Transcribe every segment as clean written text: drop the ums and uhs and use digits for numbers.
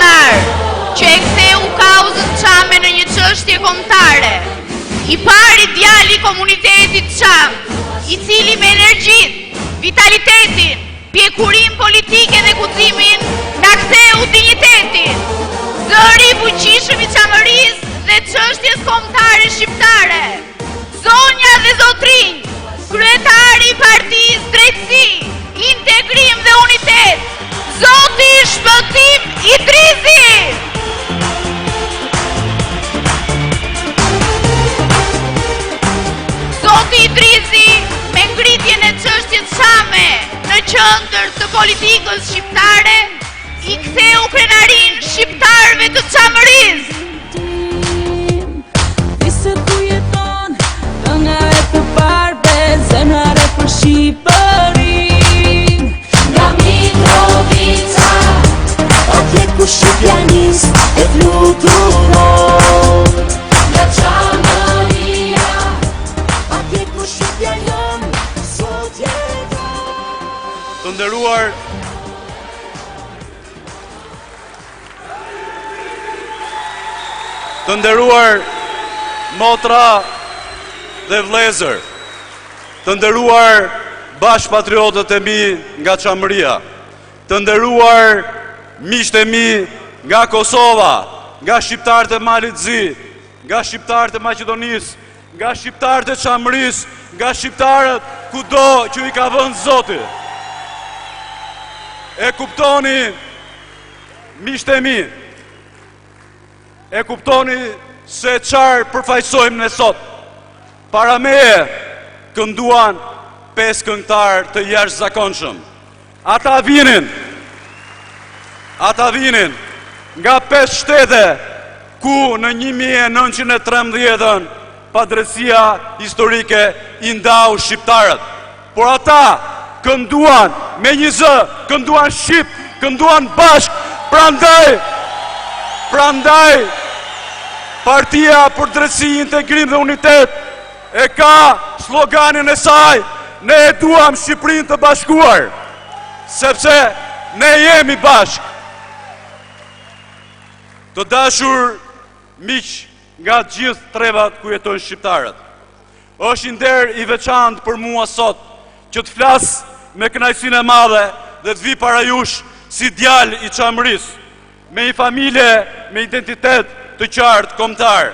kombëtar, që e ktheu kauzën Çame në një çështje kombëtare. I pari djali i komunitetit Çam, i cili me energjinë, vitalitetin, pjekurin politike dhe guximin na ktheu dinjitetin. Zëri i fuqishëm i Çamërisë dhe çështjes kombëtare shqiptare. Zonja dhe zotrinj, kryetari i Partisë Drejtësi, Integrim dhe Unitet, Zoti Shpëtim Idrizi. Zoti Idrizi, me ngritjen e çështjes Çame në qendër të politikës shqiptare, i ktheu krenarinë shqiptarëve të Çamërisë. Zemrare për Shqipërin, nga Mitrovica, atje ku Shqipja nis e fluturon. Nga Çamëria, atje ku Shqipja jon sot jeton. Të nderuar motra dhe vëllezër, të nderuar bashkëpatriotët e mi nga Çamëria, të nderuar miqtë e mi nga Kosova, nga shqiptarët e Malit Zi, nga shqiptarët e Maqedonisë, nga shqiptarët e Çamërisë, nga shqiptarët kudo që i ka vënë Zoti. E kuptoni, miqtë e mi, e kuptoni se çfarë përfaqësojmë ne sot. Para meje kënduan 5 këngëtar të jashtëzakonshëm. Ata vinin nga 5 shtete ku në 1913 padresia historike i ndau shqiptarët. Por ata kënduan me një zë, kënduan shqip, kënduan bashk. Prandaj Partia për Drejtësi, Integrim dhe Unitet e ka sloganin e saj: ne e duam Shqipërinë të bashkuar, sepse ne jemi bashk. Të dashur miq nga gjithë trevat ku jetojnë shqiptarët, është nder i veçantë për mua sot që të flas me kënaqësinë e madhe dhe të vi para jush si djalë i Çamërisë, me një familje me identitet të qartë kombëtar.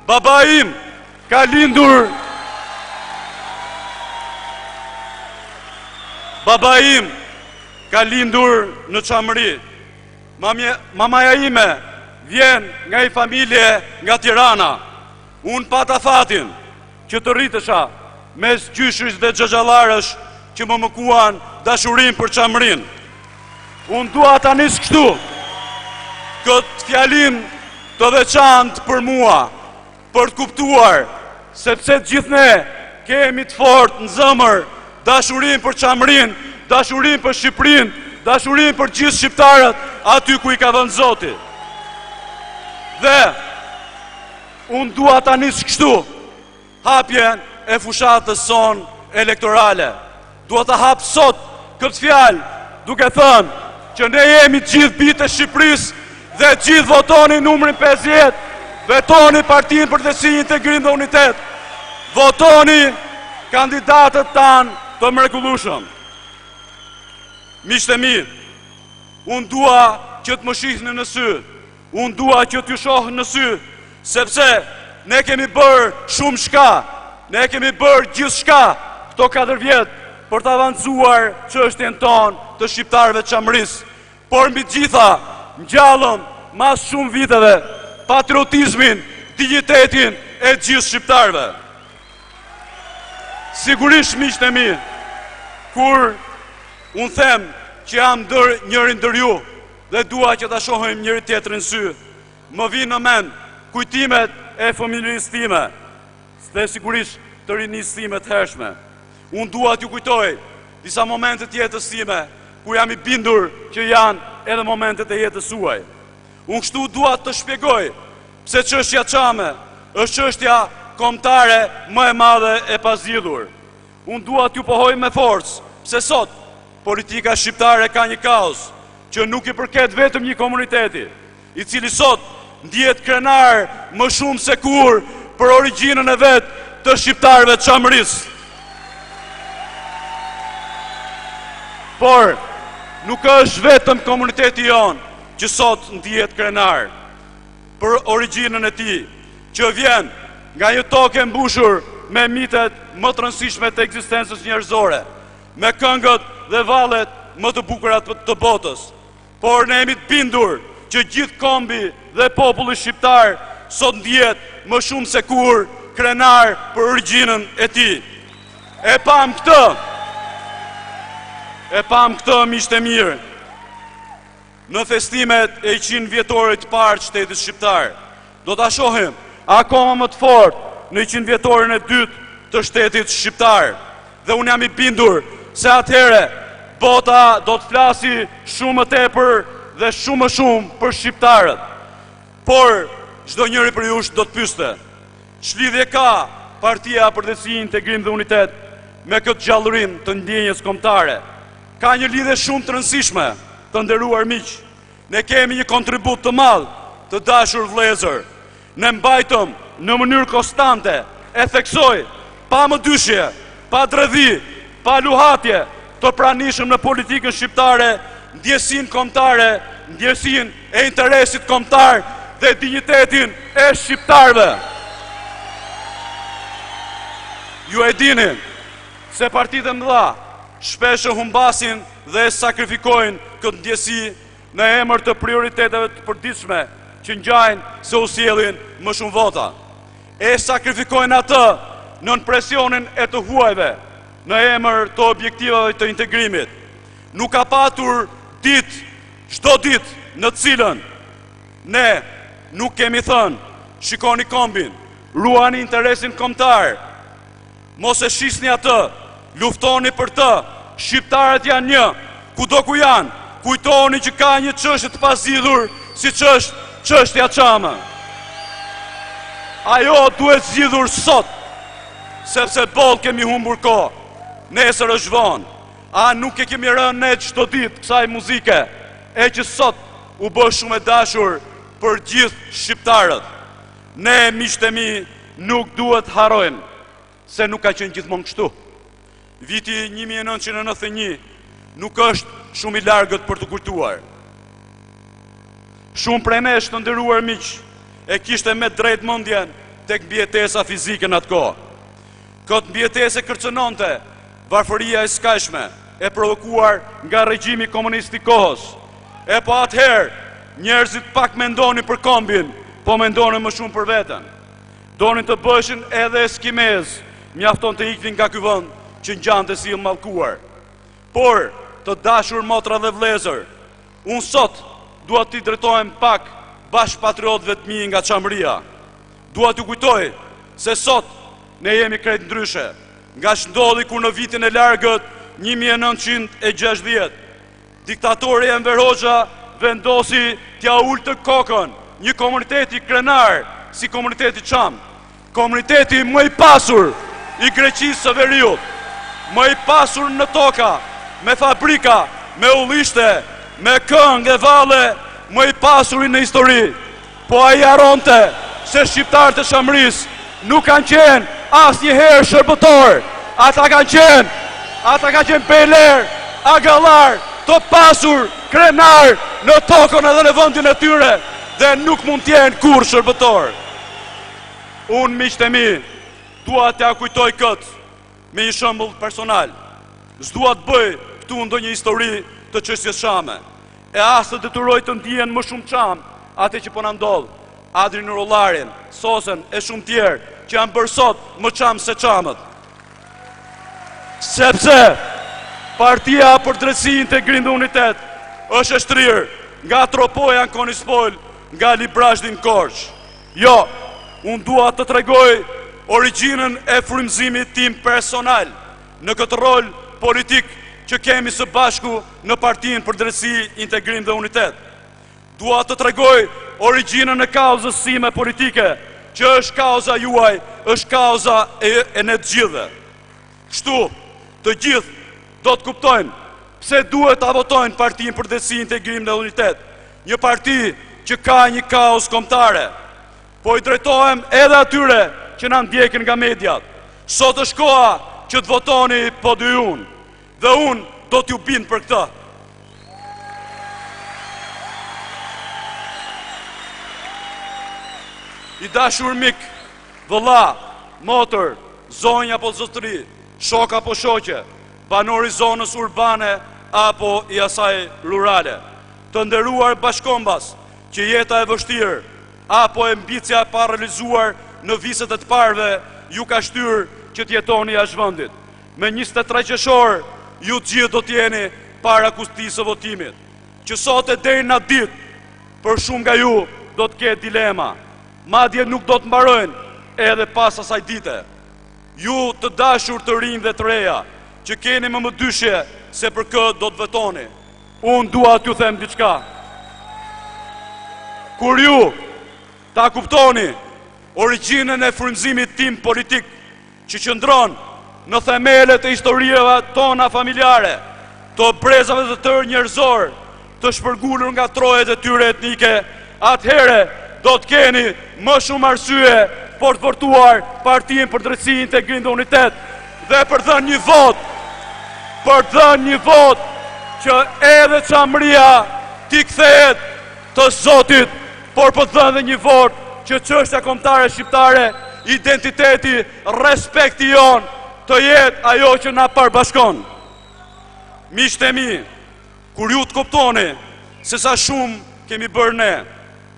Baba im ka lindur në Çamëri. Mamaja ime vjen nga një familje nga Tirana. Unë pata fatin që të rritesha mes gjyshësh dhe xhaxhallarësh që më mëkuan dashurinë për Çamërinë. Unë dua ta nis kështu këtë fjalim të veçantë për mua, për të kuptuar, sepse gjithë ne kemi të fortë në zemër dashurinë për Çamërinë, dashurinë për Shqipërinë, dashurinë për gjithë shqiptarët aty ku i ka vënë Zoti. Dhe unë dua ta nis kështu hapjen e fushatës son elektorale. Dua ta hap sot këtë fjalë duke thënë që ne jemi gjithë bitë e Shqipërisë dhe gjithë votoni numrin 50, votoni Partinë për Drejtësi, Integrim dhe Unitet, votoni kandidatët tanë të mrekullueshëm. Miqtë e mi, unë dua që të më shihni në sy, unë dua që t'ju shoh në sy, sepse ne kemi bërë shumë shka, ne kemi bërë gjithë shka këto 4 vjetë për të avancuar çështjen tonë të shqiptarëve të Çamërisë, por mbi gjitha ngjallëm mas shumë viteve patriotizmin, dignitetin e gjithë shqiptarëve. Sigurisht miqtë e mi, kur unë them që jam njëri ndër ju dhe dua që ta shohim njëri tjetrin në sy, më vinë në mend kujtimet e familjes time dhe sigurisht të rinisë time të hershme. Unë dua t'ju kujtoj disa momente të jetës time ku jam i bindur që janë edhe momentet e jetës suaj. Unë kështu dua të shpjegoj pse çështja Çame është çështja kombëtare më e madhe e pazgjidhur. Unë dua t'ju pohoj me forcë pse sot politika shqiptare ka një kaos që nuk i përket vetëm një komuniteti, i cili sot ndihet krenar më shumë se kur për origjinën e vet të shqiptarëve të Çamërisë. Por nuk është vetëm komuniteti jonë që sot ndihet krenar për origjinën e tij, që vjen nga një tokë mbushur me mitet më të rëndësishme të ekzistencës njerëzore, me këngët dhe vallet më të bukura të botës. Por ne jemi të bindur që gjithë kombi dhe populli shqiptar sot ndihet më shumë se kur krenar për origjinën e tij. E pam këtë, miqtë e mirë, në festimet e 100 vjetorit të parë të shtetit shqiptar. Do ta shohim akoma më të fortë në 100 vjetorin e dytë të shtetit shqiptar. Dhe unë jam i bindur se atëhere bota do të flasi shumë më tepër dhe shumë më shumë për shqiptarët. Por çdo njëri për jush do të pyeste, ç'lidhje ka Partia për Drejtësi, Integrim dhe Unitet me këtë gjallërim të ndjenjës kombëtare? Ka një lidhje shumë të rëndësishme, të nderuar miq. Ne kemi një kontribut të madh, të dashur vëllezër. Ne mbajtëm në mënyrë konstante, e theksoj, pa më dyshje, pa dredhi, pa luhatje, të pranishëm në politikën shqiptare, ndjesin kombëtare, ndjesin e interesit kombëtar dhe dinjitetin e shqiptarëve. Ju e dini se partitë e mëdha shpesh e humbasin dhe sakrifikojnë këtë ndjesi në emër të prioriteteve të përditshme që ngjajnë se u sjellin më shumë vota. E sakrifikojnë atë nën presionin e të huajve në emër të objektivave të integrimit. Nuk ka patur çdo ditë në cilën ne nuk kemi thënë, shikoni kombin, ruani interesin kombëtar, mos e shisni atë, luftoni për të, shqiptarët janë një, kudo ku janë, kujtoni që ka një çështje të pazgjidhur, siç është çështja Çamë. Ajo duhet zgjidhur sot, sepse boll kemi humbur kohë. Nesër është vonë. A nuk e kemi rënë ne çdo ditë kësaj muzike, e që sot u bë shumë e dashur për gjithë shqiptarët. Ne, miqtë e mi, nuk duhet harrojmë se nuk ka qenë gjithmonë kështu. Viti 1991 nuk është shumë i largët për të kujtuar. Shumë prej nesh të nderuar miq e kishte me drejt mendjen tek mbijetesa fizike në atë kohë. Këtë mbijetesë kërcënonte varfëria e skajshme e provokuar nga regjimi komunist i kohës. E po atëherë njerëzit pak mendonin për kombin, po mendonin më shumë për veten. Donin të bëshin edhe eskimez, mjafton të iknin nga ky vend që ngjante si i mallkuar. Por, të dashur motra dhe vëllezër, unë sot dua t'i drejtohem pak bashkëpatriotëve të mi nga Çamëria. Dua t'ju kujtoj se sot ne jemi krejt ndryshe, nga ç'ndodhi kur në vitin e largët 1960 diktatori Enver Hoxha vendosi t'ja ulë kokën një komuniteti krenar si komuniteti Çam, komuniteti më i pasur i Greqisë së Veriut, më i pasur në toka, me fabrika, me ullishte, me këngë e valle, më i pasuri në histori. Po ai haronte se shqiptarët e Çamërisë nuk kanë qenë asnjëherë shërbëtor. Ata kanë qenë beler, agallar, të pasur, krenar në tokën edhe në vendin e tyre dhe nuk mund t'jenë kur shërbëtor. Unë, miqtë e mi, dua t'ja kujtoj këtë me një shembull personal. S'dua të bëj këtu ndonjë histori të çështjes Çame. E as të detyroj të ndihen më shumë Çam atë që po na ndodh. Adrin Urollarin, Sosen e shumë tjerë që janë bërë sot më Çam se Çamët. Sepse Partia për Drejtësi, Integrim dhe Unitet është e shtrirë nga Tropoja në Konispol, nga Librazhdi në Korçë. Jo, unë dua të tregoj origjinën e frymëzimit tim personal në këtë rol politik që kemi së bashku në Partinë për Drejtësi, Integrim dhe Unitet. Dua të tregoj origjinën e kauzës sime politike, që është kauza juaj, është kauza e ne të gjithëve. Kështu, të gjithë do të kuptojnë pse duhet ta votojnë Partinë për Drejtësi, Integrim dhe Unitet, një parti që ka një kaos kombëtare. Po i drejtohem edhe atyre që na ndjekin nga mediat. Sot është koha që të votoni po dy unë, dhe unë do t'ju bind për këtë. I dashur mik, vëlla, motër, zonja apo zotëri, shok apo shoqe, banori zonës urbane apo i asaj rurale, të nderuar bashkombas, që jeta e vështirë apo e ambicia e pa realizuar në viset e të parëve ju ka shtyrë që t'jetoni jashtë vendit. Me 23 qershor ju gjithë do t'jeni para kustisë së votimit, që sot e deri në ditë për shumë nga ju do t'ketë dilema, madje nuk do të mbarojnë edhe pas asaj dite. Ju të dashur të rinj dhe të reja, që keni më dyshje se për këtë do të vetoni, unë dua t'ju them diçka. Kur ju ta kuptoni origjinën e frymëzimit tim politik, që qëndron në themelet e historieve tona familjare, të brezave të tërë njerëzor, të shpërngulur nga trojet e tyre etnike, atëhere do të keni më shumë arsye për të votuar Partinë për Drejtësi, Integrim dhe Unitet, dhe për dhënë një vot, që edhe çamëria t'i kthehet të Zotit, por për dhënë dhe një vot që çështja kombëtare shqiptare, identiteti, respekti jon, të jetë ajo që na përbashkon. Miqtë e mi, kur ju të kuptoni se sa shumë kemi bërë ne,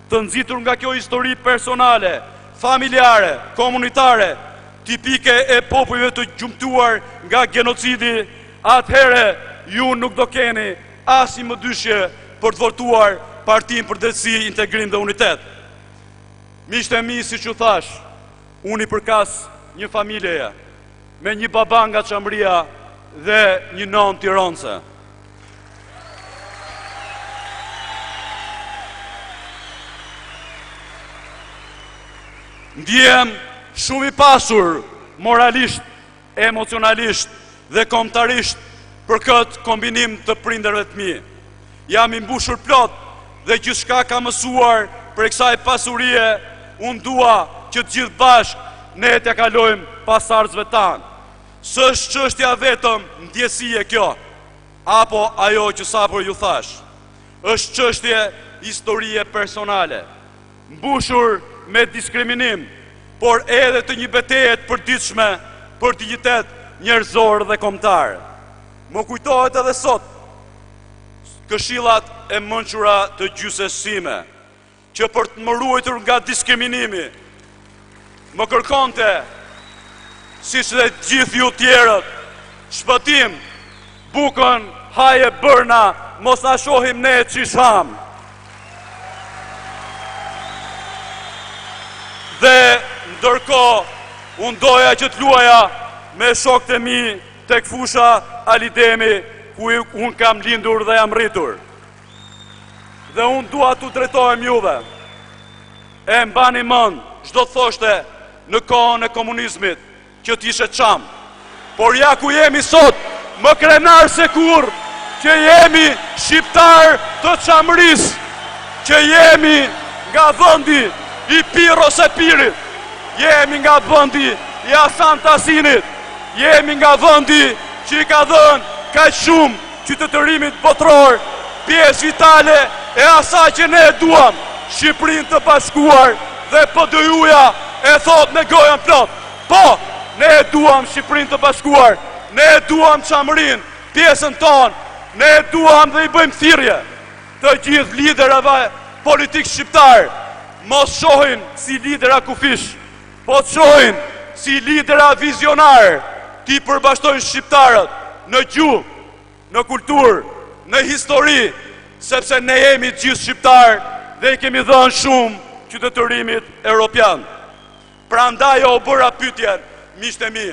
të nxitur nga kjo histori personale, familjare, komunitare, tipike e popujve të gjumtuar nga genocidi, atëhere ju nuk do keni as një mëdyshje për të votuar Partinë për Drejtësi, Integrim dhe Unitet. Miqtë e mi, si që thash, unë i përkas një familjeje, me një baba nga Çamëria dhe një non tironse. Ndjem shumë i pasur moralisht, emocionalisht dhe kombëtarisht për këtë kombinim të prindërve të mi. Jam i mbushur plot dhe gjithçka ka mësuar për kësaj pasurie, unë dua që të gjithë bashkë ne t'ja kalojmë pasardhësve tanë. S'është çështja vetëm ndjesie kjo, apo ajo që sapo ju thash. Është çështje historie personale, mbushur me diskriminim, por edhe të një betejë të përditshme për dinjitet njerëzor dhe kombëtar. Më kujtohet edhe sot këshillat e mençura të gjysës sime, që për të më ruajtur nga diskriminimi, më kërkonte, siç dhe gjithë ju tjerët, shpëtim, bukën, haje bërna, mos na shohim ne çish ham. Dhe ndërkohë, unë doja që të luaja me shokët e mi tek fusha Alidemi, ku unë kam lindur dhe jam rritur. Dhe unë dua t'u drejtohem juve. E mbani mend, çdo thoshte në kohën e komunizmit që t'ishe çam. Por ja ku jemi sot, më krenar se kur, që jemi shqiptar të Çamërisë, që jemi nga vendi i Pirros e Pirit, jemi nga vendi i Hasan Tasinit, jemi nga vendi që i ka dhënë kaq shumë qytetërimit botror, pjesë vitale e asaj që ne e duam, Shqipërinë të bashkuar, dhe PD-ja e thot me gojën plot. Po, ne e duam Shqipërinë të bashkuar, ne e duam Çamërinë, pjesën tonë, ne e duam dhe i bëjmë thirrje të gjithë liderave politik shqiptar, mos shohin si lidera kufish, po të shohin si lidera vizionar, ti përbashkojnë shqiptarët në gjuhë, në kulturë, në histori, sepse ne jemi gjithë shqiptar dhe i kemi dhënë shumë qytetërimit europian. Prandaj o bëra pyetjen, miqtë e mi,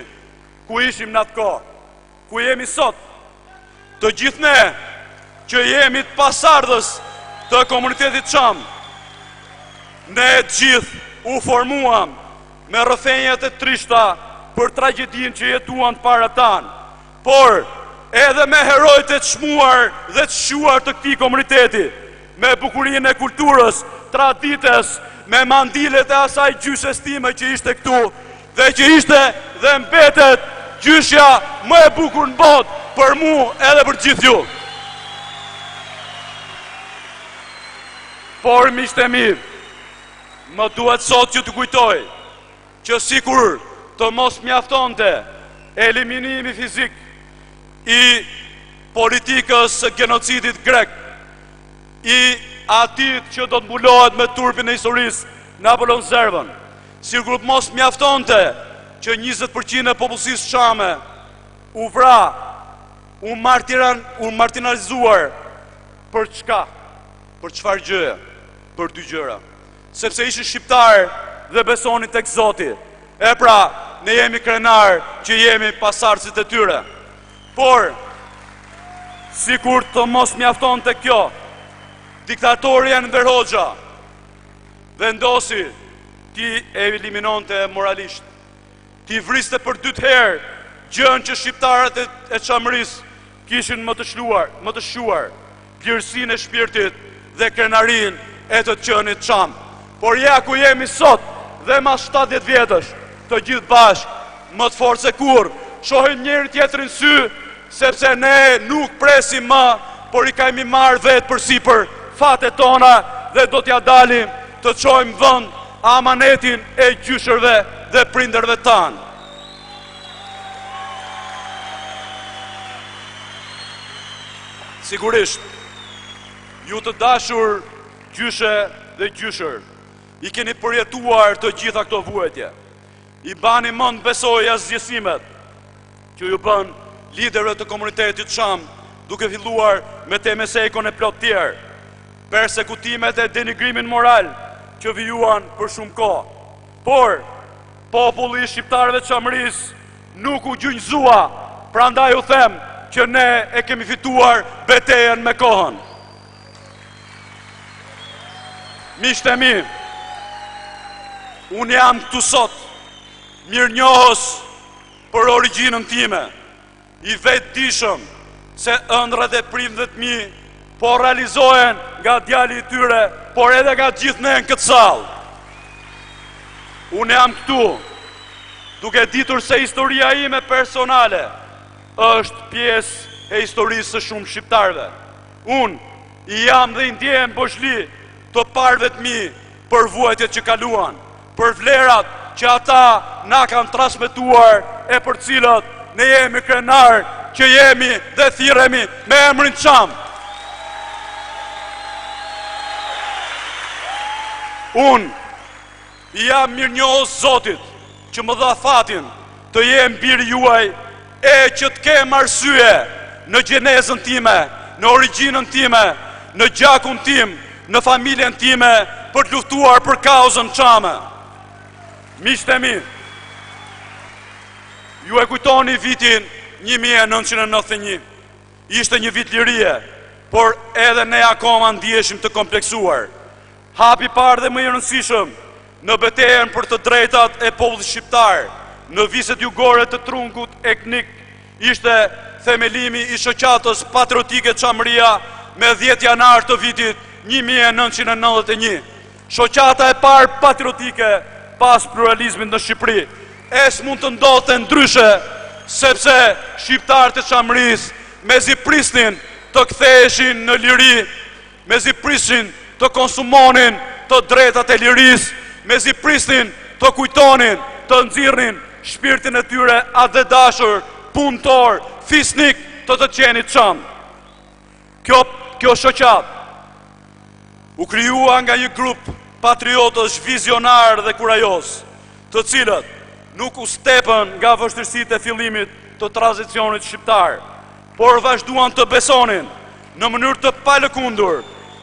ku ishim në atë kohë, ku jemi sot? Të gjithë ne që jemi të pasardhës të komunitetit çam, ne gjithë u formuam me rrëfenjat e trishta për tragjedin që jetuan para tanë, por edhe me herojt e të shmuar dhe të shuar të këtij komuniteti, me bukurinë e kulturës, tradites, me mandilet e asaj gjyshes time që ishte këtu, dhe që ishte dhe mbetet gjyshja më e bukur në botë për mu edhe për gjithë ju. Por miqtë e mi, më duhet sot që të kujtoj që sikur të mos mjaftonte eliminimi fizik i politikës së genocidit grek, i atit që do të mbulohet me turpin e historisë Napoleon Zervën, sikur mos mjaftonte që 20% e popullsisë shame u vra, u martiralizuar për çka? Për çfarë gjëje? Për dy gjëra. Sepse ishin shqiptar dhe besonin tek Zoti. E pra, ne jemi krenar që jemi pasardhësit e tyre. Por, sikur të mos mjaftonte kjo, diktatori Enver Hoxha vendosi ti eliminonte moralisht, ti vriste për 2 herë gjën që shqiptarët e Çamërisë kishin më të shuar, vlerësinë e shpirtit dhe krenarin e të qenit Çam. Por ja ku jemi sot dhe mas 70 vjetësh, të gjithë bashkë, më të fortë se kurrë, shohim njëri tjetrin sy, sepse ne nuk presim më, por i kemi marrë vetë përsipër fatet tona dhe do t'ja dalim të çojmë vend amanetin e gjyshërve dhe prindërve tanë. Sigurisht, ju të dashur gjyshe dhe gjyshër, i keni përjetuar të gjitha këto vuajtje. I bani mend besoj asgjësimet që ju bën liderëve të komunitetit Çam, duke filluar me Temesekon e plot tjerë, persekutimet e denigrimin moral që vijuan për shumë kohë. Por, populli i shqiptarëve të Çamërisë nuk u gjunjëzua, prandaj u them që ne e kemi fituar betejën me kohën. Miqtë e mi, unë jam këtu sot, mirënjohës për origjinën time, i vetëdijshëm se ëndrat e prindërit mi po realizohen nga djali i tyre, por edhe nga gjithë ne në këtë sallë. Unë jam këtu, duke ditur se historia ime personale është pjesë e historisë së shumë shqiptarëve. Unë i jam dhe i ndjehem boshli të parëve të mi për vuajtjet që kaluan, për vlerat që ata na kanë transmetuar e për cilët ne jemi krenar që jemi dhe thirremi me emrin Çam. Unë i jam mirënjohës Zotit që më dha fatin të jem biri juaj e që të kem arsye në gjenezën time, në origjinën time, në gjakun tim, në familjen time për të luftuar për kauzën Çame. Miqtë e mi, ju e kujtoni vitin 1991, ishte një vit lirie, por edhe ne akoma ndjeshim të kompleksuar. Hapi parë dhe më i rëndësishëm në betejën për të drejtat e popullit shqiptar, në viset jugore të trunkut etnik, ishte themelimi i shoqatës patriotike Çamëria me 10 janar të vitit 1991. Shoqata e parë patriotike pas pluralizmit në Shqipëri. Mund të ndodhte ndryshe, sepse shqiptarët e Çamërisë mezi prisnin të ktheheshin në liri, mezi prisnin të konsumonin të drejtat e lirisë, mezi prisnin të kujtonin, të nxirrnin shpirtin e tyre atë dhe dashur, punëtor, fisnik të qenit Çam. Kjo shoqat u krijua nga një grup patriotësh vizionar dhe kurajos, të cilët nuk u stepën nga vështirësitë e fillimit të tranzicionit shqiptar, por vazhduan të besonin në mënyrë të palëkundur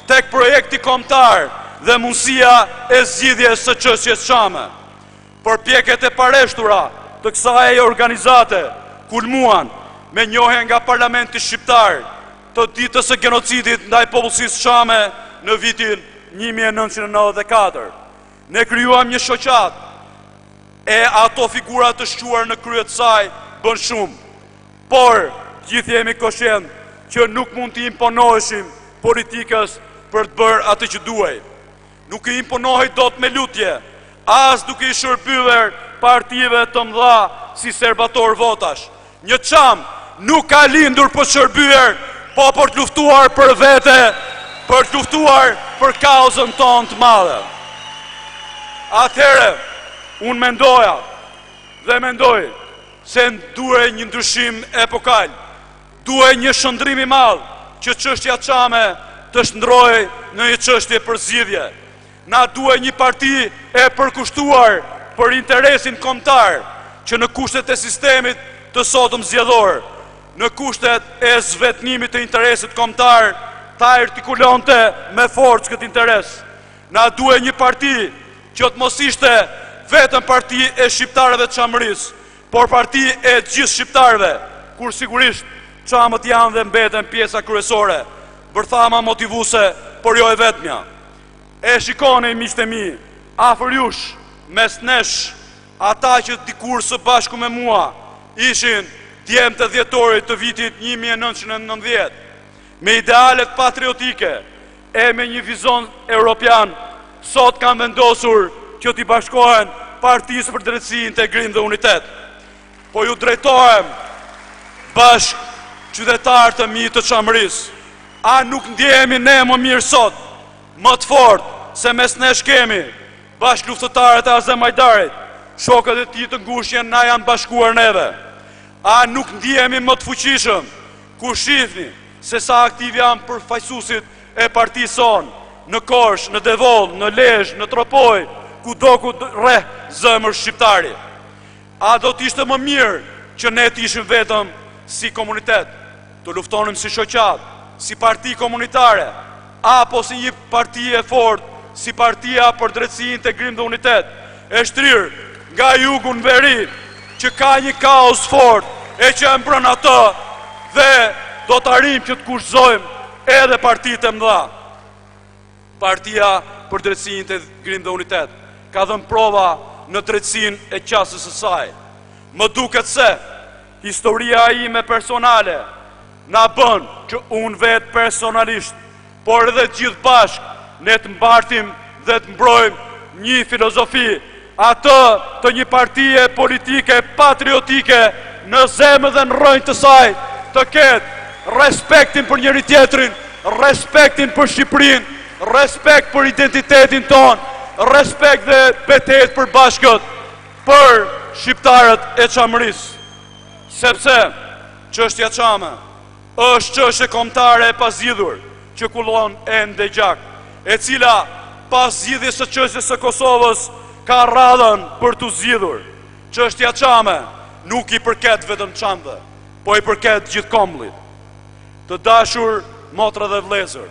tek projekti kombëtar dhe mundësia e zgjidhjes së çështjes Çame. Përpjekjet e pareshtura të kësaj organizate kulmuan me njohje nga Parlamenti shqiptar të ditës së genocidit ndaj popullsisë Çame në vitin 1994. Ne krijuam një shoqat e ato figura të shquar në krye të saj bën shumë, por gjithë jemi koshient që nuk mund të imponoheshim politikës për të bërë atë që duhej. Nuk i imponohej dot me lutje, as duke i shërbyer partive të mëdha si serbator votash. Një çam nuk ka lindur për shërbyer, po për të luftuar për vete, për të luftuar për kauzën tonë të madhe. Atëherë, unë mendoja dhe mendoj se duhej një ndryshim epokal, duhej një shëndrim i madh që çështja çame të shndrohej në një çështje përzgjidhje. Na duhej një parti e përkushtuar për interesin kombëtar, që në kushtet e sistemit të sotëm zgjedhor, në kushtet e zvetnimit të interesit kombëtar, ta artikulonte me forcë këtë interes. Na duhej një parti që të mos ishte vetëm parti e shqiptarëve të Çamërisë, por parti e gjithë shqiptarëve, kur sigurisht çamët janë dhe mbeten pjesa kryesore, bërthama motivuese, por jo e vetmja. E shikoni, miqtë e mi, afër jush, mes nesh, ata që dikur së bashku me mua ishin djemtë të dhjetorit të vitit 1990, me idealet patriotike e me një vizon europian, sot kanë vendosur që t'i bashkohen Partisë për Drejtësi, Integrim dhe Unitet. Po ju drejtohem bashk qytetarë të mi të Çamërisë. A nuk ndjehemi ne më mirë sot, më të fort, se mes nesh kemi bashk luftëtarët e Azemajdarit, shokët e tij të ngushtë na janë bashkuar neve. A nuk ndjehemi më të fuqishëm kur shihni se sa aktiv janë përfaqësuesit e partisë sonë në Korçë, në Devoll, në Lezhë, në Tropoj, kudo ku rreth zemër shqiptari. A do t'ishte më mirë që ne t'ishim vetëm si komunitet, të luftonim si shoqat, si parti komunitare, apo si një parti e fort, si Partia për Drejtësi, Integrim dhe Unitet, e shtrirë nga jugu në veri, që ka një kaos fort, e që e mbrën atë, dhe do të arrim që të kushtëzojmë edhe partitë e mëdha. Partia për Drejtësi, Integrim dhe Unitet ka dhënë prova në drejtësinë e qasës së saj. Më duket se historia ime personale na bën që unë vetë personalisht, por edhe gjithë bashk, ne të mbartim dhe të mbrojmë një filozofi, atë të një partie politike patriotike në zemër dhe në rrënjë të saj, të ketë respektin për njëri tjetrin, respektin për Shqipërinë, respekt për identitetin tonë, respekt dhe betejë për bashkët, për shqiptarët e Çamërisë. Sepse çështja çame është çështje kombëtare e pazgjidhur, që kullon ende gjak, e cila pas zgjidhjes së çështjes së Kosovës ka radhën për t'u zgjidhur. Çështja çame nuk i përket vetëm çamëve, po i përket gjithë kombullit. Të dashur motra dhe vëllezër,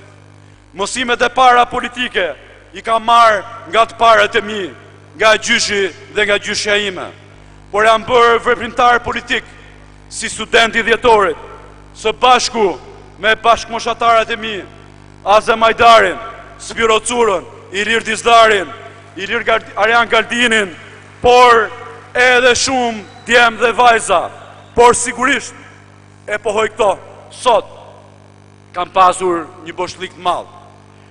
mësimet e para politike i ka marrë nga të parët e mi, nga gjyshi dhe nga gjyshja ime, por jam bërë veprimtar politik si studenti dhjetorit, së bashku me bashkëmoshatarët e mi, Azemajdarin, Spiro Curën, Ilir Dizdarin, Ilir Arjan Galdinin, por edhe shumë djem dhe vajza, por sigurisht e pohoj këto, sot kam pasur një boshlik të madh.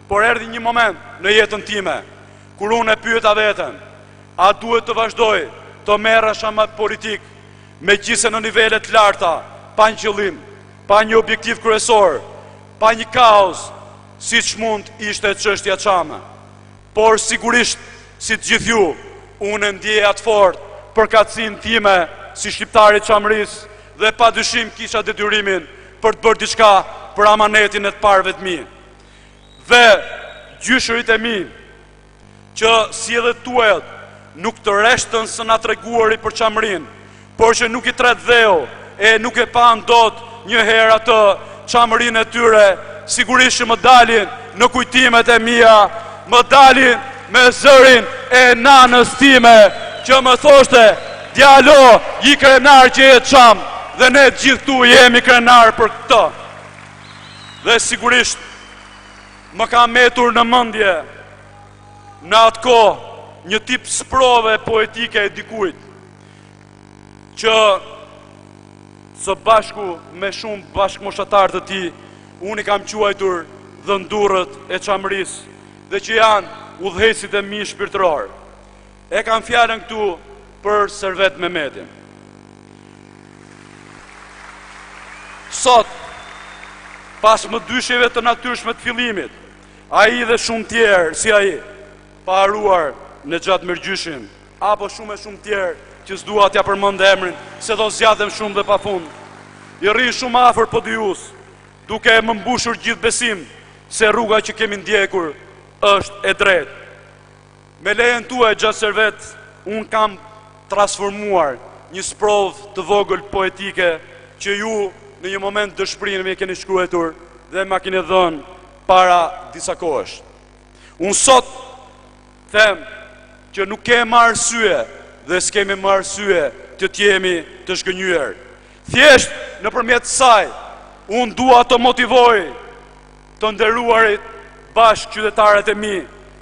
Por erdhi një moment në jetën time, kur unë e pyeta veten, a duhet të vazhdoj të merresha me politik, megjithëse në nivelet larta, pa një qëllim, pa një objektiv kryesor, pa një kauz, siç mund ishte çështja çame. Por sigurisht, si të gjithë ju, unë ndjeja të fort përkatësinë time si shqiptari Çamërisë dhe padyshim kisha detyrimin për të bërë diçka për amanetin e të parëve të mi. Dhe gjyshërit e mi, që si edhe tuajt nuk të reshtën së na treguari për Çamërinë, por që nuk i tret dheu e nuk e pan dot një herë atë Çamërinë e tyre, sigurisht që më dalin në kujtimet e mia, më dalin me zërin e nanës time, që më thoshte, djalo, i krenar që e Çam, dhe ne gjithë tu jemi krenar për këtë. Dhe sigurisht, më ka metur në mendje në atë kohë një tip sprove poetike e dikujt që së bashku me shumë bashkëmoshatar të tij, unë i kam quajtur dhëndurët e Çamërisë, dhe që janë udhëheqësit e mi shpirtëror. E kam fjalën këtu për Servet Mehmetin. Sot, pas më dyshjeve të natyrshme të fillimit, ai dhe shumë tjerë si ai, pa haruar në gjatë mërgjyshin, apo shumë e shumë tjerë që s'dua t'ja përmend emrin, se do zgjatëm shumë dhe pafund, i rri shumë afër podius, duke më mbushur gjithë besim se rruga që kemi ndjekur është e drejtë. Me lejen tuaj gjatë Servet, unë kam transformuar një sprovë të vogël poetike që ju në një moment dëshpërinë më keni shkruar dhe ma keni dhënë para disa kohësh. Unë sot them që nuk kemi arsye dhe s'kemi më arsye të jemi të shgënjur. Thjesht nëpërmjet saj unë dua të motivoj të nderuarit bashkë qytetarët e mi,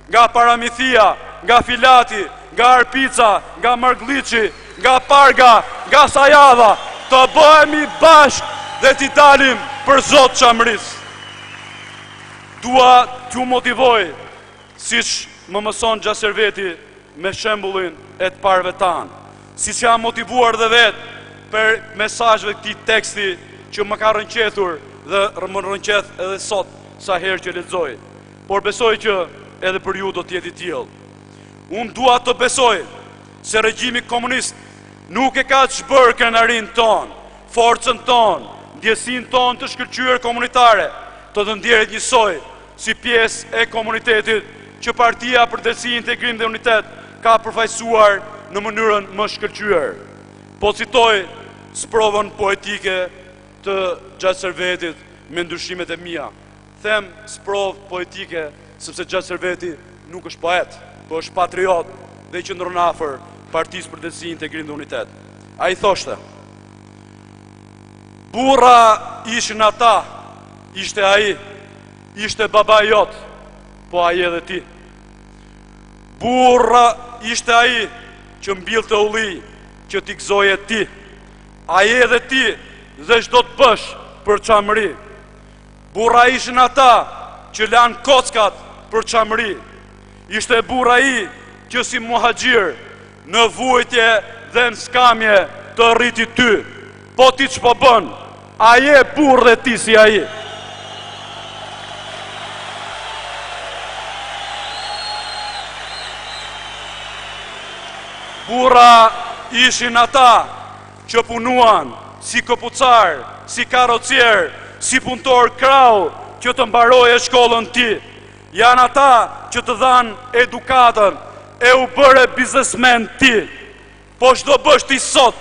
nga Paramithia, nga Filati, nga Arpica, nga Margliçi, nga Parga, nga Sajava, të bëhemi bashkë dhe t'i dalim për Zot Çamërisë. Dua t'ju motivoj, siç më mëson gjatë Serveti me shembullin e të parëve tanë, siç jam motivuar dhe vetë për mesazhet këtij teksti që më ka rënqethur dhe më rënqeth edhe sot sa herë që lexoj. Por besoj që edhe për ju do t'jeti tillë. Unë dua të besoj se regjimi komunist nuk e ka çbërë krenarin ton, forcën ton, ndjesin ton të shkëlqyer komunitare, të ndjerit njësoj si pjesë e komunitetit që Partia për Drejtësi, Integrim dhe Unitet ka përfaqësuar në mënyrën më shkëlqyer. Po citoj sprovën poetike të gjatë Servetit me ndryshimet e mia. Them sprovë poetike sepse gjatë Serveti nuk është poet, po është patriot dhe i qëndron afër Partisë për Drejtësi, Integrim dhe Unitet. Ai thoshte: burra ishin ata, ishte ai, ishte baba jot, po ai edhe ti. Burra ishte ai që mbillte ulli, që t'i gëzoje ti. Ai edhe ti dhe çdo të bësh për Çamëri. Burra ishin ata që lanë kockat për Çamëri. Ishte burra i që si muhaxhir në vujtje dhe në skamje të rriti ty. Po ti ç'po bën? A je burr dhe ti si ai? Burra ishin ata që punuan si këpucar, si karocier, si punëtor krau që të mbaroje shkollën ti. Janë ata që të dhanë edukatën e u bëre biznesmen ti. Po ç'do bësh ti sot?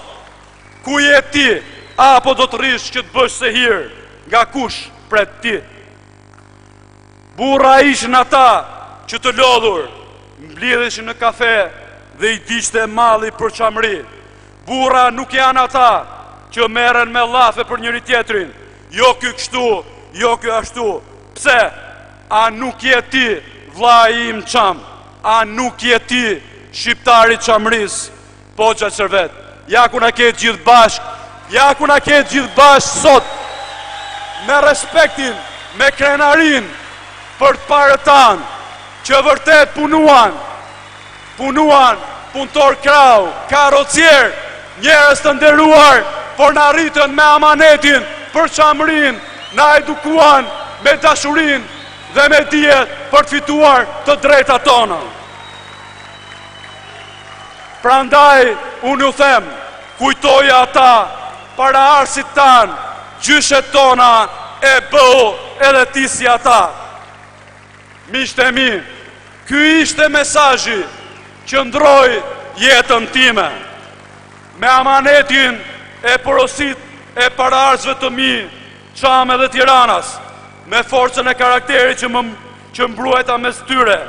Ku je ti? Apo do të rish që të bësh se hir? Nga kush pret ti? Burra ishin ata që të lodhur mblidheshin në kafe dhe i diqte malli për Çamëri. Burra nuk janë ata që merren me llafe për njëri tjetrin. Jo ky kështu, jo ky ashtu. Pse? A nuk je ti vlla im Çam? A nuk je ti shqiptari Çamërisë? Po gjatë Servet, ja ku na ketë gjithë bashkë, ja ku na ketë gjithë bashkë sot, me respektin, me krenarin për të parët tanë, që vërtet punuan, punëtor krau, karocier, njerëz të nderuar, por na rritën me amanetin për Çamërinë, na edukuan me dashurinë dhe me dijet për të fituar të drejtat tona. Prandaj, unë ju them, kujtoja ata, para arsit tanë, gjyshet tona e bëu edhe ti si ata. Miqtë e mi, ky ishte mesazhi që ndroi jetën time. Me amanetin e porosit e paraarsve të mi, Çame dhe Tiranas, me forcën e karakterit që mbruajta mes tyre,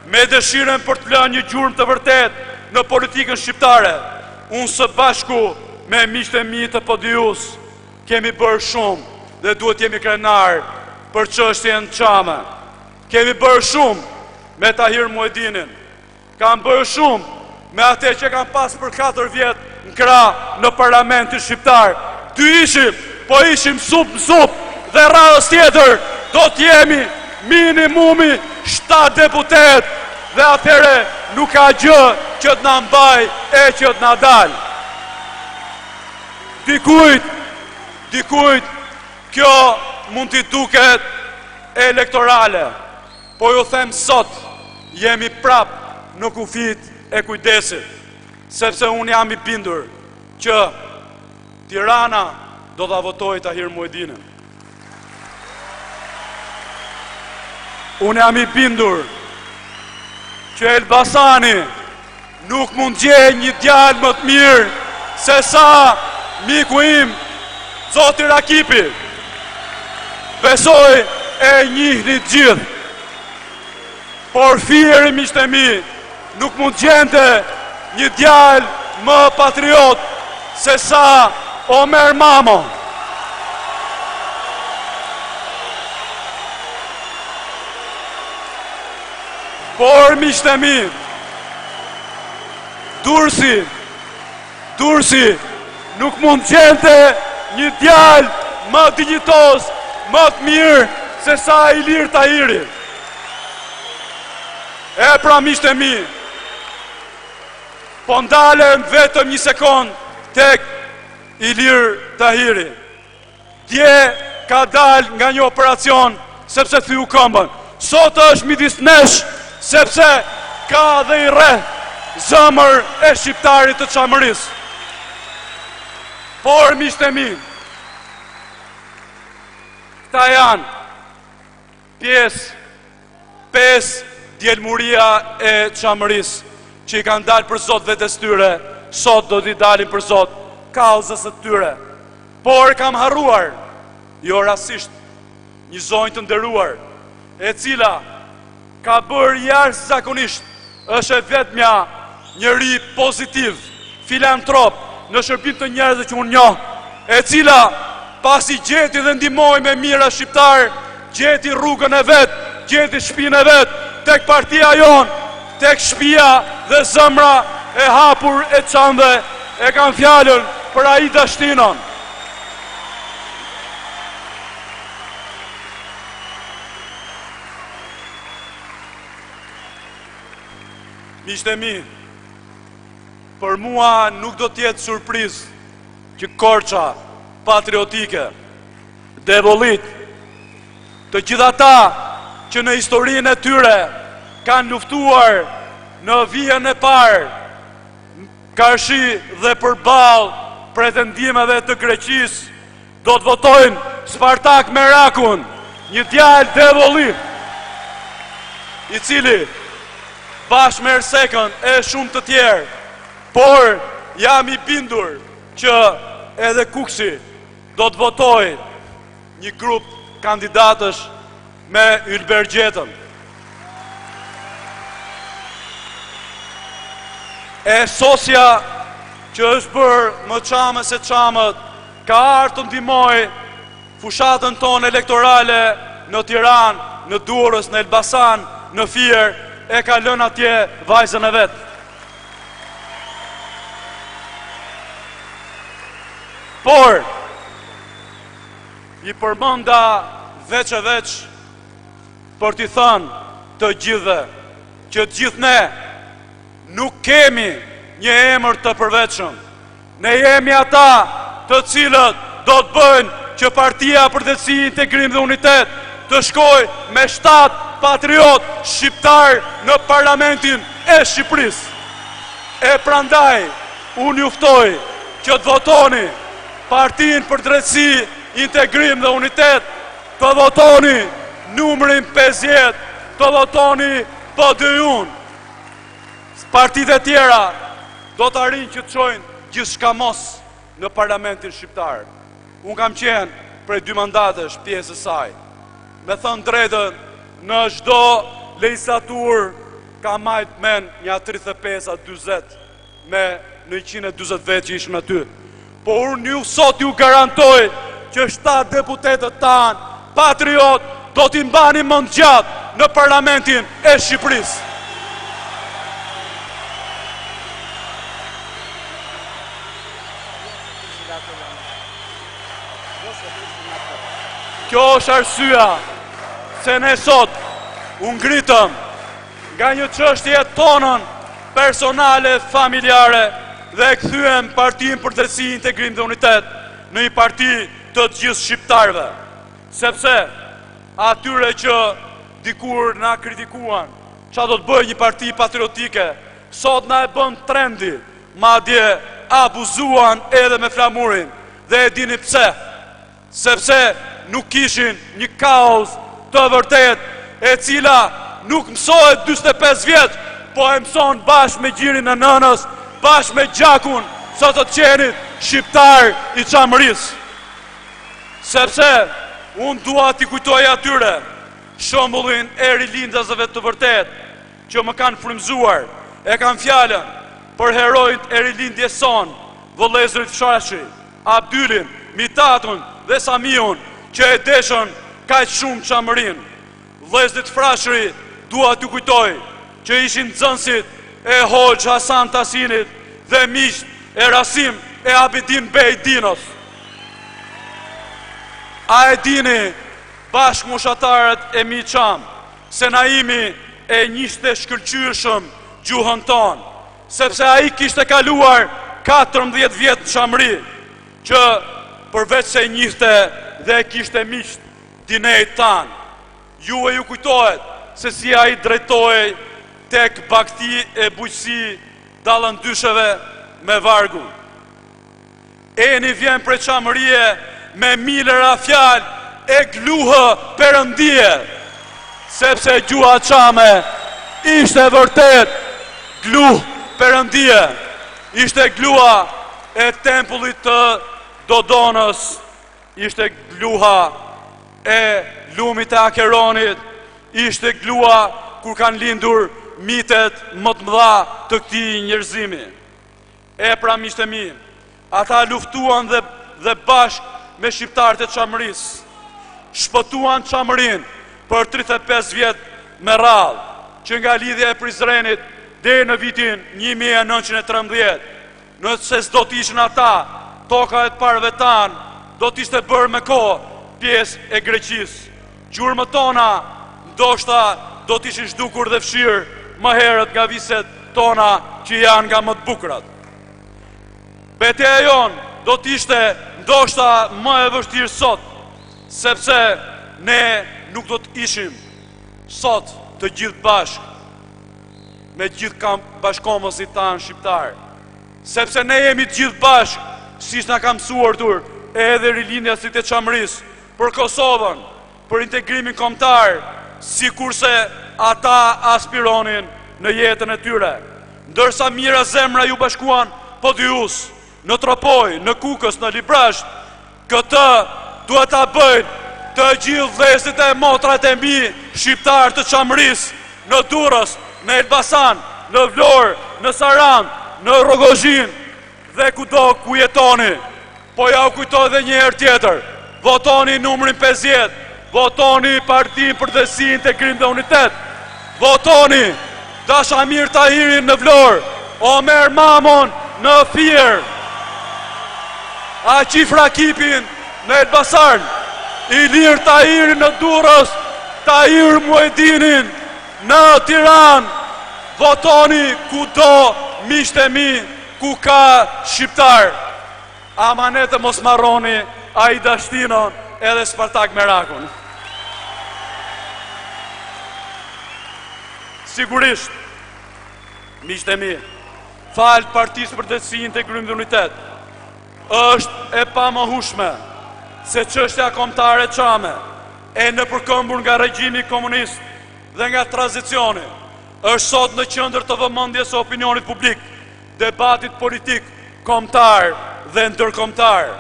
me dëshirën për të lënë një gjurmë të vërtet në politikën shqiptare, unë së bashku me miqtë e mi të podius, kemi bërë shumë dhe duhet jemi krenar për çështjen Çame. Kemi bërë shumë me Tahir Muedinin, kam bërë shumë me atë që kam pas për 4 vjet në krah në parlamentin shqiptar, ty ishim, po ishim sup dhe radhës tjetër, do t'jemi minimumi 7 deputet dhe atëre nuk ka gjë që t'na mbaj e që t'na dal. Dikujt kjo mund t'i duket elektorale, po ju them sot, jemi prap në kufit e kujdesit, sepse unë jam i bindur që Tirana do t'a votoj Tahir Muhedinin. Unë jam i bindur që Elbasani nuk mund gjej një djalë më të mirë se sa miku im, Zoti Rakipi. Besoj e njihni gjithë. Por Fieri, miqtë e mi, nuk mund gjente një djalë më patriot se sa Omer Mamo. Por, miqtë e mi, Durrësi nuk mund gjente një djalë më dinjitos, më të mirë se sa Ilir Tahiri. E pra, miqtë e mi, po ndalem vetëm një sekond tek Ilir Tahiri. Dje ka dal nga një operacion sepse thyu këmbën. Sot është midis nesh sepse ka dhe i rreth zëmër e shqiptarit të Çamërisë. Por, miqtë e mi, këta janë pjesë 5 djelmuria e Çamërisë që i kanë dalë për Zot vetes tyre, sot do t'i dalin për Zot kauzës të tyre. Por kam harruar, jo rasisht, një zonjë të nderuar, e cila ka bërë jashtëzakonisht, është e vetmja njëri pozitiv, filantrop, në shërbim të njerëzve që unë njoh, e cila pasi gjeti dhe ndihmoi me mira shqiptar, gjeti rrugën e vet, gjeti shtëpinë e vet, tek partia jon, tek shtëpia dhe zemra e hapur e çanve, e kanë fjalën për Aida Shtinon. Miqtë e mi, për mua nuk do t'jetë surprizë që Korça patriotike, devollit, të gjitha ta që në historinë e tyre kanë luftuar në vijën e parë, karshi dhe përballë pretendimeve të Greqisë, do të votojnë Spartak Merakun, një djalë devollit, i cili bashkë me Ersekën e shumë të tjerë, por jam i bindur që edhe Kuksi do të votoj një grup kandidatësh me Ylber Gjetën. E sosja që është bërë më çame se çamët, ka ardhur të ndihmoj fushatën tonë elektorale në Tiranë, në Durrës, në Elbasan, në Fier, e ka lënë atje vajzën e vetë. Por, i përmenda veç e veç për t'i thënë të gjithve që të gjithë ne nuk kemi një emër të përveçëm. Ne jemi ata të cilët do të bëjnë që Partia për Drejtësi, Integrim dhe Unitet të shkoj me 7 patriot shqiptar në parlamentin e Shqipërisë. E prandaj, unë juftoj që të votoni Partinë për Drejtësi, Integrim dhe Unitet, të votoni numrin 50, të votoni PD-jun. Partitë e tjera do të arrijnë që të çojnë gjithçka mos në parlamentin shqiptar. Unë kam qenë prej 2 mandatesh pjesë e saj. Me thënë drejtën, në çdo legislaturë ka majt men një 35-40 me në 140 vetë që ishëm aty. Por unë ju sot ju garantoj që 7 deputetët tanë, patriot, do t'i mbani mend gjatë në parlamentin e Shqipërisë. Kjo është arsyeja se ne sot u ngritëm nga një çështje tonën personale, familjare dhe e kthyem Partinë për Drejtësi, Integrim dhe Unitet në një parti të gjithë shqiptarëve. Sepse atyre që dikur na kritikuan çfarë do të bëjë një parti patriotike, sot na e bën trendi, madje abuzuan edhe me flamurin. Dhe e dini pse? Sepse nuk kishin një kaos të vërtet, e cila nuk mësohet 45 vjeç, po e mëson bashkë me gjirin e nënës, bashkë me gjakun sot të qenit shqiptar i Çamërisë. Sepse unë dua t'i kujtoj atyre shembullin e rilindësve të vërtet që më kanë frymëzuar, e kanë fjalën për herojt e rilindjes son, vëllezërit Fshashi, Abdylin, Mitatun dhe Samiun, që e deshën kaq shumë Çamërinë. Vëllezërit Fshashi dua t'ju kujtoj që ishin nxënësit e Hoxh Hasan Tasinit dhe miqt e Rasim e Abidin Bey Dinos. A e dini, bashkëmoshatarët e mi Çam, se Naimi e njishte shkëlqyrshëm gjuhën tonë, sepse ai kishte kaluar 14 vjet në Çamëri, që përveç se njihte dhe kishte miqt dinejt tanë. Ju e ju kujtohet se si ai drejtohej tek bakti e bujqësi dallën dysheve me vargu. Eni vjen prej Çamërie me milëra fjalë e gluhë perëndie, sepse gjuha çame ishte vërtet gluhë perëndie, ishte gluha e tempullit të Dodonës, ishte gluha e lumit e Akeronit, ishte gluha kur kanë lindur mitet më të mëdha të këtij njerëzimi. E pra miqtë mi, ata luftuan dhe bashkë me shqiptarët e Çamërisë, shpëtuan Çamërinë për 35 vjet me radhë, që nga lidhja e Prizrenit deri në vitin 1913. Nëse s'do t'ishin ata, toka e të parëve tanë do t'ishte bërë me kohë pjesë e Greqisë. Gjurmët tona ndoshta do t'ishin zhdukur dhe fshirë më herët nga viset tona që janë nga më të bukurat. Betejë jonë do t'ishte ndoshta më e vështirë sot, sepse ne nuk do t'ishim sot të gjithë bashkë me gjithë bashkomësit tanë shqiptarë, sepse ne jemi të gjithë bashkë, si s'na ka mësuar edhe rilindjasit e Çamërisë, për Kosovën, për integrimin kombëtar, si kurse ata aspironin në jetën e tyre. Ndërsa mira zemra ju bashkuan Podius, në Tropoj, në Kukës, në Librasht, këtë duhet ta bëjnë të gjithë vëllezërit e motrat e mi shqiptar të Çamërisë, në Durrës, në Elbasan, në Vlorë, në Sarandë, në Rogozhin dhe kudo ku jetoni. Po ja u kujtoj edhe një herë tjetër, votoni numrin 50, votoni Partinë për Drejtësi, Integrim dhe Unitet, votoni Dashamir Tahirin në Vlorë, Omer Mamon në Fier, Aqif Rakipin në Elbasan, Ilir Tahirin në Durrës, Tahir Muedinin në Tiranë. Votoni kudo, miqtë e mi, ku ka shqiptar. Amanet e mos marroni Aida Shtinon edhe Spartak Merakun. Sigurisht, miqtë e mi, falë Partisë për Drejtësi, Integrim dhe Unitet, është e pamohueshme se çështja kombëtare çame e nëpërkëmbur nga regjimi komunist dhe nga tranzicioni është sot në qendër të vëmendjes së opinionit publik, debatit politik kombëtar dhe ndërkombëtar,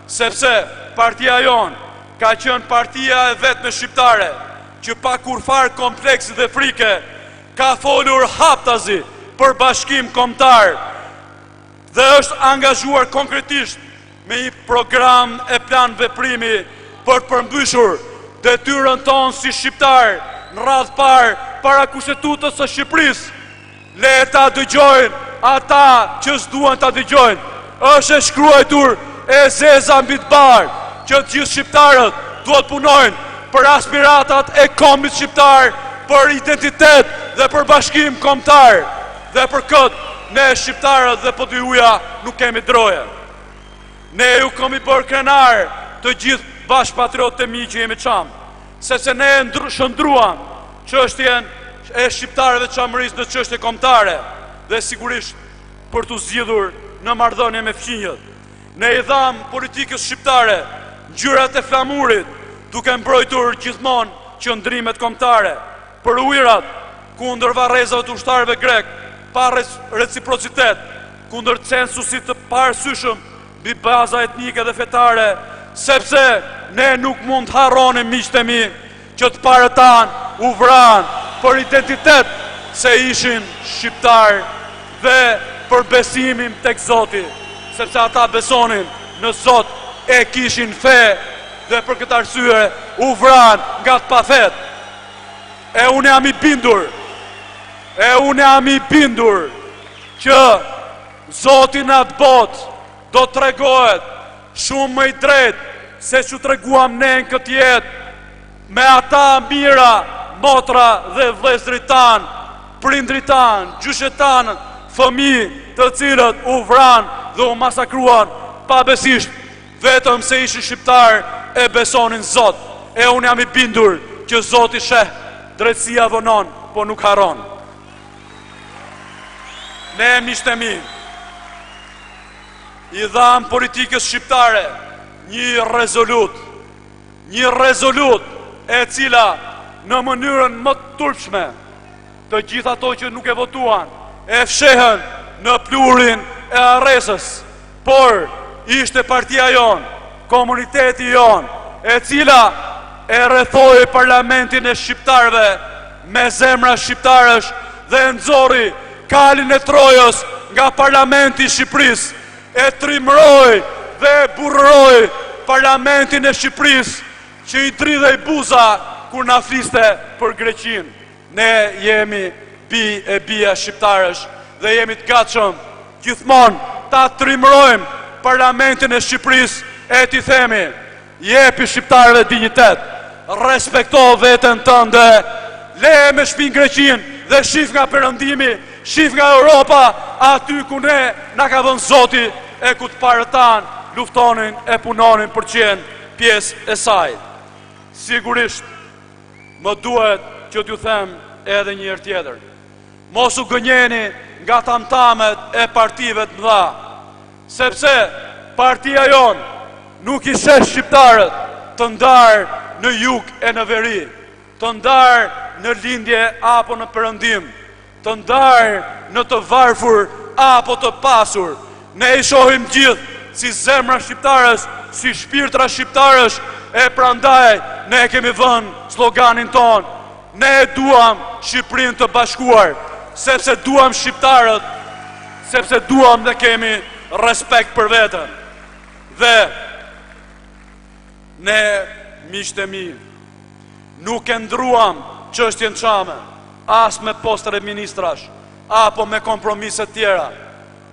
sepse partia jon ka qenë partia e vetme shqiptare që pa kurfar kompleksi dhe frike ka folur haptazi për bashkim kombëtar dhe është angazhuar konkretisht me një program e plan veprimi për të përmbyshur detyrën tonë si shqiptar në radhë parë para Kushtetutës së Shqipërisë. Le ta dëgjojnë ata që s'duan ta dëgjojnë. Është e shkruar e zeza mbi të barë, që të gjithë shqiptarët duhet punojnë për aspiratat e kombit shqiptar, për identitet dhe për bashkim kombëtar. Dhe për këtë, ne shqiptarët dhe po dy uja nuk kemi droje. Ne ju kemi bërë krenar të gjithë bashkë patriotët e mi që jemi qamë, sepse ne shëndruam çështjen e shqiptarëve çamërisë në çështje kombëtare dhe sigurisht për të zgjidhur në marrëdhënie me fqinjët. Ne i dham politikës shqiptare ngjyrat e flamurit, duke mbrojtur gjithmonë qëndrimet kombëtare për ujërat kundër varrezave të ushtarëve grek, pa reciprocitet, kundër censusit të paarsyeshëm mbi baza etnike dhe fetare, sepse ne nuk mund të harronim miqtë e mi që të parët tanë u vranë për identitet se ishin shqiptar dhe për besimin tek Zoti, sepse ata besonin në Zot e kishin fe dhe për këtë arsye u vranë nga të pafet. E unë jam i bindur që Zoti në atë botë do të tregohet shumë më i drejtë se që treguam ne në këtë jetë, me ata mira, motra dhe vëllezërit tanë, prindrit tanë, gjyshet tanë, fëmijë të cilët u vranë dhe u masakruan pabesisht vetëm se ishin shqiptar e besonin Zot. E unë jam i bindur që Zoti sheh, drejtësia vonon, po nuk harron. Ne miqtë e mi, i dham politikës shqiptare një rezolut e cila në mënyrën më të turpshme të gjithë ato që nuk e votuan e fshehen në plurin e arresës, por ishte partia jon, komuniteti jon, e cila e rrethoi parlamentin e shqiptarëve me zemra shqiptarësh dhe nxorri kalin e Trojës nga parlamenti i Shqipërisë, e trimroi dhe burroi parlamentin e Shqipërisë që i dridhej buza kur na fliste për Greqinë. Ne jemi bija shqiptarësh dhe jemi të gatshëm gjithmonë ta trimrojmë parlamentin e Shqipërisë e t'i themi: jepi shqiptarëve dinjitet, respekto veten tënde, leje me shpinë Greqinë dhe shif nga perëndimi, shif nga Europa, aty ku ne na ka vënë Zoti e ku të parët tanë luftonin e punonin për qenë pjesë e saj. Sigurisht, më duhet që t'ju them edhe një herë tjetër: mos u gënjeni nga tamtamet e partive të mëdha, sepse partia jon nuk i sheh shqiptarët të ndarë në jug e në veri, të ndarë në lindje apo në perëndim, të ndarë në të varfër apo të pasur. Ne i shohim gjithë si zemra shqiptarës, si shpirtra shqiptarës, e prandaj ne kemi vënë sloganin ton: ne duam Shqipërinë të bashkuar, sepse duam shqiptarët, sepse duam dhe kemi respekt për veten. Dhe ne, miqtë e mi, nuk e ndruam çështjen çame, as me postër e ministrash, apo me kompromiset tjera.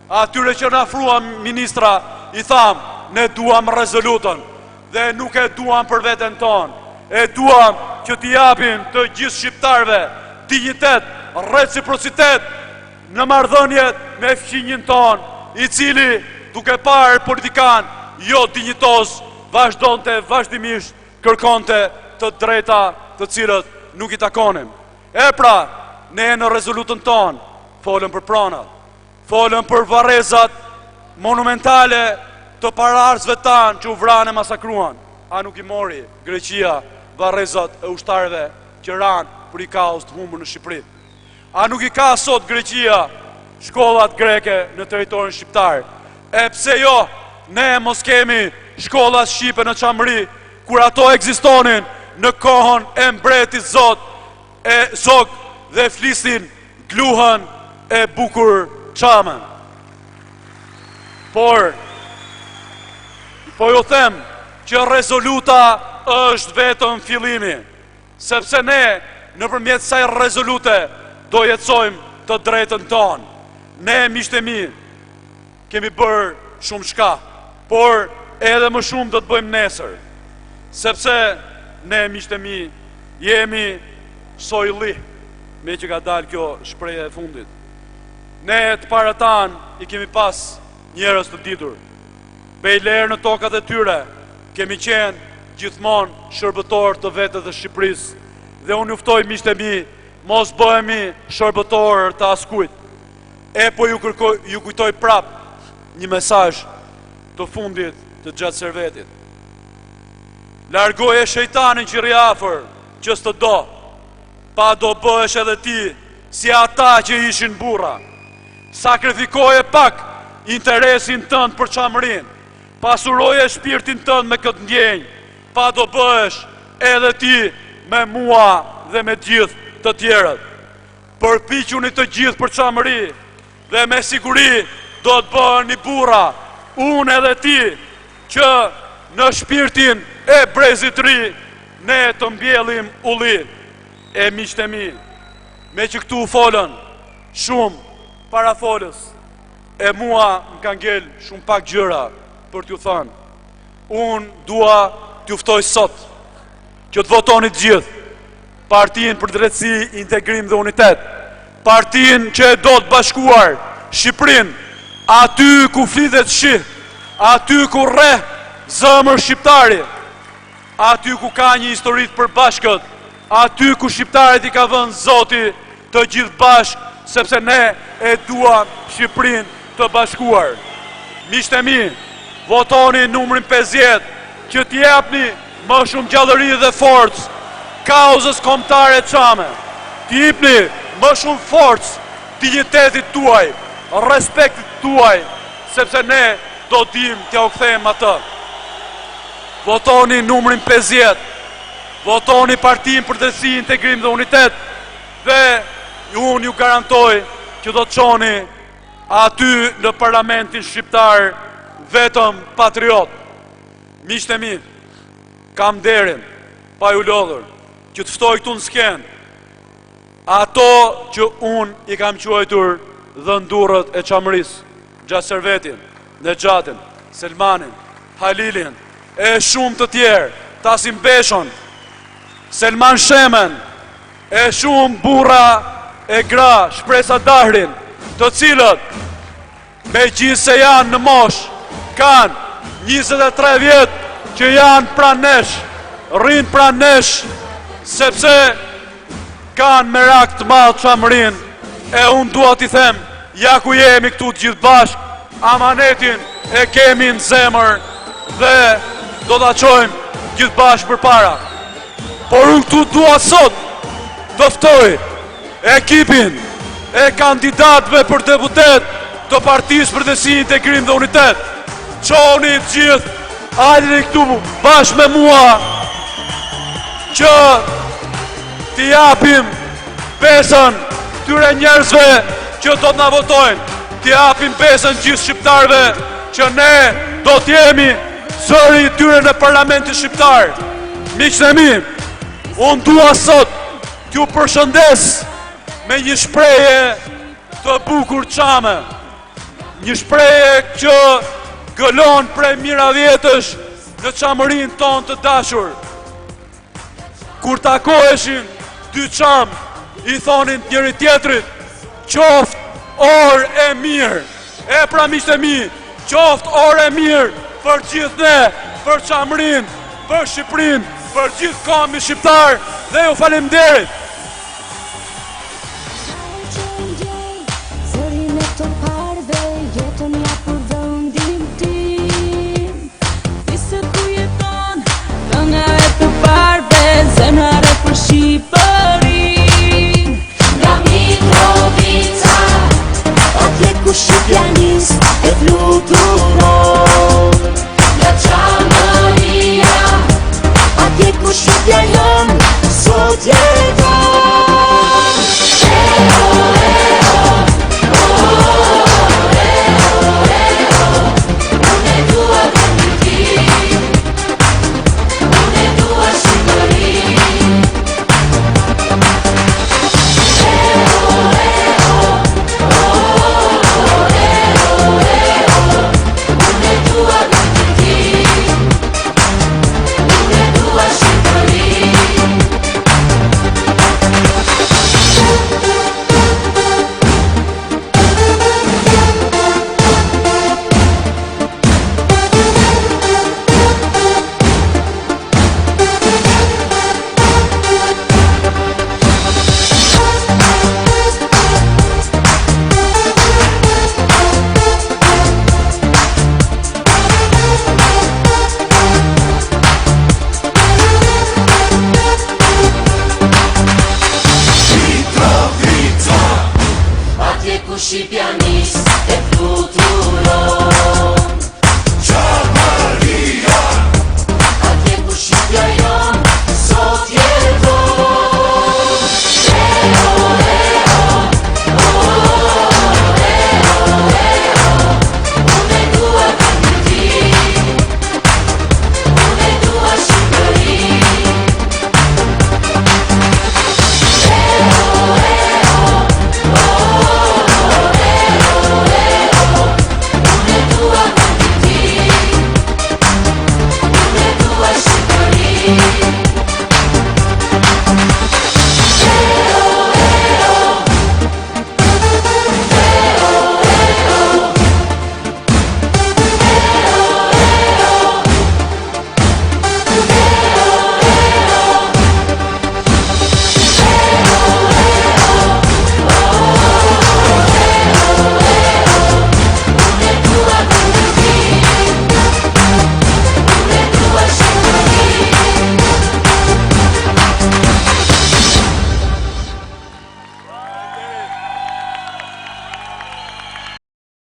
Atyre që na afruan ministra, i tham: ne duam rezolutën, dhe nuk e duam për veten tonë, e duam që t'i japim të gjithë shqiptarve dinjitet, reciprocitet në marrëdhëniet me fqinjin ton, i cili duke parë politikan jo dinjitos, vazhdonte vazhdimisht kërkonte të drejta të cilët nuk i takonin. E pra, ne në rezolutën ton folëm për pronat, folëm për varrezat monumentale të paraardhësve tanë që u vranë e masakruan. A nuk i mori Greqia varrezat e ushtarëve që ranë për i kaos të humbur në Shqipëri? A nuk i ka sot Greqia shkollat greke në territorin shqiptar? E pse jo, ne mos kemi shkollat shqipe në Çamëri, kur ato ekzistonin në kohën e mbretit Zot e Zog dhe flisnin gluhën e bukur Çamën. Por ju them që rezoluta është vetëm fillimi, sepse ne nëpërmjet kësaj rezolute do jetësojmë të drejtën tonë. Ne, miqtë e mi, kemi bërë shumë shka, por edhe më shumë do të bëjmë nesër. sepse ne miqtë e mi jemi sojli, me që ka dalë kjo shpreje e fundit. Ne të paratan i kemi pas njerëz të ditur. Bejlerë në tokat e tyre kemi qenë gjithmonë shërbëtor të vetët dhe Shqipërisë. Dhe unë juftoj miqtë e mi, mos bëhemi shërbëtor të askujt. E po ju kujtoj prap një mesazh të fundit të gjatë servetit. Largoje shejtanin që rri afër, që s'të do, pa do bëhesh edhe ti si ata që ishin burra. Sakrifikoje pak interesin tënd për çamërin, pasuroje shpirtin tënd me këtë ndjenjë, pa do bëhesh edhe ti me mua dhe me gjithë të tjerët. Përpiquni të gjithë për çamëri dhe me siguri do të bëheni burra, unë edhe ti, që në shpirtin e brezit ri ne të mbjellim ulli. E miqtë e mi, me që këtu folën shumë para folës, e mua më kanë ngel shumë pak gjëra për t'ju thënë. Unë dua t'ju ftoj sot që të votoni të gjithë Partinë për Drejtësi, Integrim dhe Unitet, partinë që e do të bashkuar Shqipërinë, aty ku flitet shih, aty ku rreh zëmër shqiptari, aty ku ka një histori të përbashkët, aty ku shqiptarit i ka vënë Zoti të gjithë bashk, sepse ne e duam Shqipërinë të bashkuar. Miqtë e mi, votoni numrin 50 që t'japni më shumë gjallëri dhe forcë kauzës kombëtare çame. T'japni më shumë forcë dignitetit tuaj, respektit tuaj, sepse ne do dim t'ja u kthejmë atë. Votoni numrin 50, votoni Partinë për Drejtësi, Integrim dhe Unitet, dhe unë ju garantoj që do të çoni aty në parlamentin shqiptar vetëm patriot. Miqtë e mi, kam derin, pa ju lodhur, që të ftoj këtu në skenë ato që unë i kam quajtur dhëndurët e çamërisë, gjatë servetin, Nexhatin, Selmanin, Halilin, e shumë të tjerë, Tasim Beshon, Selman Shemen, e shumë burra e gra, Shpresa Dahrin, të cilët me gjithë se janë në mosh, kanë 23 vjetë që janë pranë nesh, rrinë pranë nesh, sepse kanë merak të madh çamërin, e unë dua t'i them, ja ku jemi këtu të gjithë bashk, amanetin e kemi në zemër dhe do t'a çojmë gjithë bashk përpara. Por unë këtu dua sot të ftoj ekipin e kandidatëve për deputet të Partisë për Drejtësi, Integrim dhe Unitet. Çoni të gjithë, hajde këtu bashkë me mua që t'i japim besën tyre njerëzve që do t'na votojnë, t'i japim besën gjithë shqiptarëve që ne do t'jemi zëri tyre në parlamentin shqiptar. Miqtë e mi, unë dua sot t'ju përshëndes me një shprehje të bukur çame, një shprehje që gëlon prej mira vjetësh në çamërinë tonë të dashur. Kur takoheshin dy çam, i thonin njëri tjetrit, qoftë orë e mirë. E pra miqtë e mi, qoftë orë e mirë për gjithë ne, për çamërinë, për Shqipërinë, për gjithë kombin shqiptar, dhe ju faleminderit.